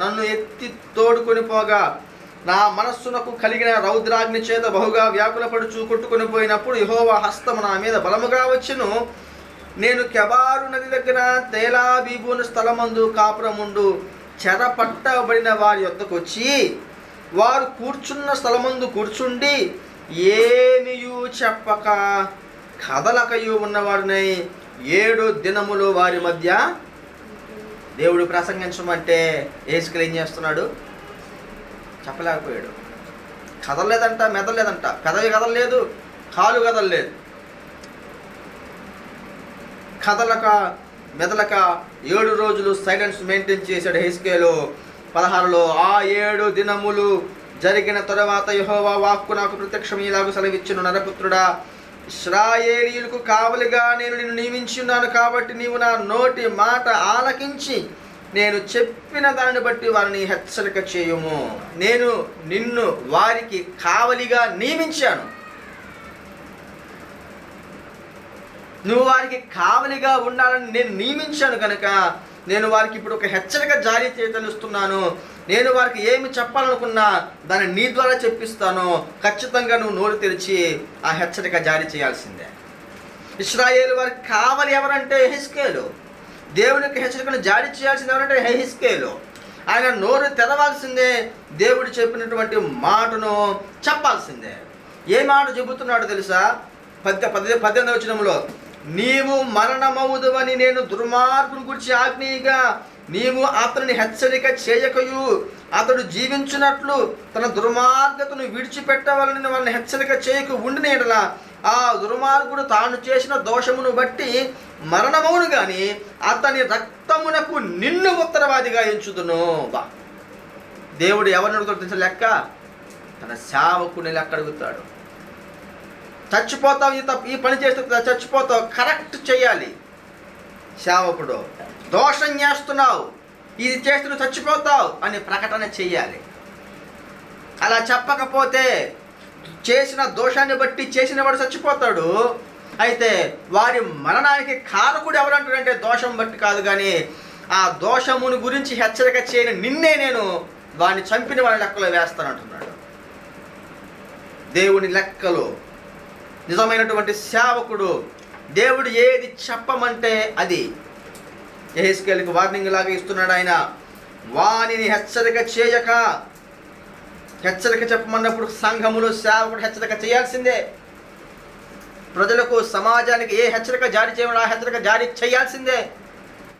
నన్ను ఎత్తి తోడుకొని పోగా నా మనస్సునకు కలిగిన రౌద్రాగ్ని చేత బహుగా వ్యాకులపడుచు కొట్టుకొని పోయినప్పుడు యెహోవా హస్తము నా మీద బలముగా వచ్చెను. నేను కెబారు నది దగ్గర తేలాబీబును స్థలమందు కాపురముండు చెరపట్టబడిన వారి యొద్దకు వచ్చి వారు కూర్చున్న స్థలమందు కూర్చుండి ఏమియూ చెప్పక కదలకయు ఉన్నవాడినై 7 దినములు వారి మధ్య దేవుడు ప్రసంగించమంటే యేసుక్రీస్తు ఏం చేస్తున్నాడు? చెప్పలేకపోయాడు. కదలలేదంట, మెదలేదంట, పెదవి కదలలేదు, కాలు కదలలేదు. కదలక మెదలక 7 రోజులు సైలెన్స్ మెయింటైన్ చేశాడు హెస్కేలు 16లో. ఆ 7 దినములు జరిగిన తరువాత యెహోవా వాక్కు నాకు ప్రత్యక్షం ఇలాగు సెలవిచ్చెను, నరపుత్రుడా, ఇశ్రాయేలీయులకు కావలిగా నేను నిన్ను నియమించి ఉన్నాను కాబట్టి నీవు నా నోటి మాట ఆలకించి నేను చెప్పిన దానిని బట్టి వారిని హెచ్చరిక చేయుము. నేను నిన్ను వారికి కావలిగా నియమించాను. నువ్వు వారికి కావలిగా ఉండాలని నేను నియమించాను కనుక నేను వారికి ఇప్పుడు ఒక హెచ్చరిక జారీ చేయదలుస్తున్నాను. నేను వారికి ఏమి చెప్పాలనుకున్నా దాన్ని నీ ద్వారా చెప్పిస్తాను. ఖచ్చితంగా నువ్వు నోరు తెరిచి ఆ హెచ్చరిక జారీ చేయాల్సిందే. ఇశ్రాయేలు వారికి కావలి ఎవరంటే యెహెజ్కేలు. దేవునికి హెచ్చరికను జారీ చేయాల్సింది ఎవరంటే యెహెజ్కేలు. ఆయన నోరు తెరవాల్సిందే, దేవుడు చెప్పినటువంటి మాటను చెప్పాల్సిందే. ఏ మాట చెబుతున్నాడో తెలుసా? 18వ వచనంలో, నీవు మరణమవుదువని నేను దుర్మార్గుని గురించి ఆజ్ఞగా నీవు అతనిని హెచ్చరిక చేయకయు అతడు జీవించినట్లు తన దుర్మార్గతను విడిచిపెట్టవాలని వాళ్ళని హెచ్చరిక చేయక ఉండిన యెడల ఆ దుర్మార్గుడు తాను చేసిన దోషమును బట్టి మరణమవును గాని అతని రక్తమునకు నిన్ను ఉత్తరవాదిగా ఎంచుదును. దేవుడు ఎవరిని అడుగుతాడు తెలుసా? లెక్క తన సేవకుని లెక్క అడుగుతాడు. చచ్చిపోతావు, ఈ పని చేస్తే చచ్చిపోతావు, కరెక్ట్ చేయాలి. సేవకుడు దోషం చేస్తున్నావు, ఇది చేస్తూ చచ్చిపోతావు అని ప్రకటన చెయ్యాలి. అలా చెప్పకపోతే చేసిన దోషాన్ని బట్టి చేసిన వాడు చచ్చిపోతాడు. అయితే వారి మరణానికి కారకుడు ఎవరంటాడంటే దోషం బట్టి కాదు, కానీ ఆ దోషముని గురించి హెచ్చరిక చేయని నిన్నే నేను వాడిని చంపిన వాడి లెక్కలో వేస్తానంటున్నాడు. దేవుని లెక్కలో నిజమైనటువంటి సేవకుడు దేవుడు ఏది చెప్పమంటే అది. యెహెజ్కేలుకు వార్నింగ్ లాగా ఇస్తున్నాడు ఆయన. వానిని హెచ్చరిక చేయక, హెచ్చరిక చెప్పమన్నప్పుడు సంఘములో సేవకుడు హెచ్చరిక చేయాల్సిందే. ప్రజలకు, సమాజానికి ఏ హెచ్చరిక జారీ చేయమని ఆ హెచ్చరిక జారీ చేయాల్సిందే.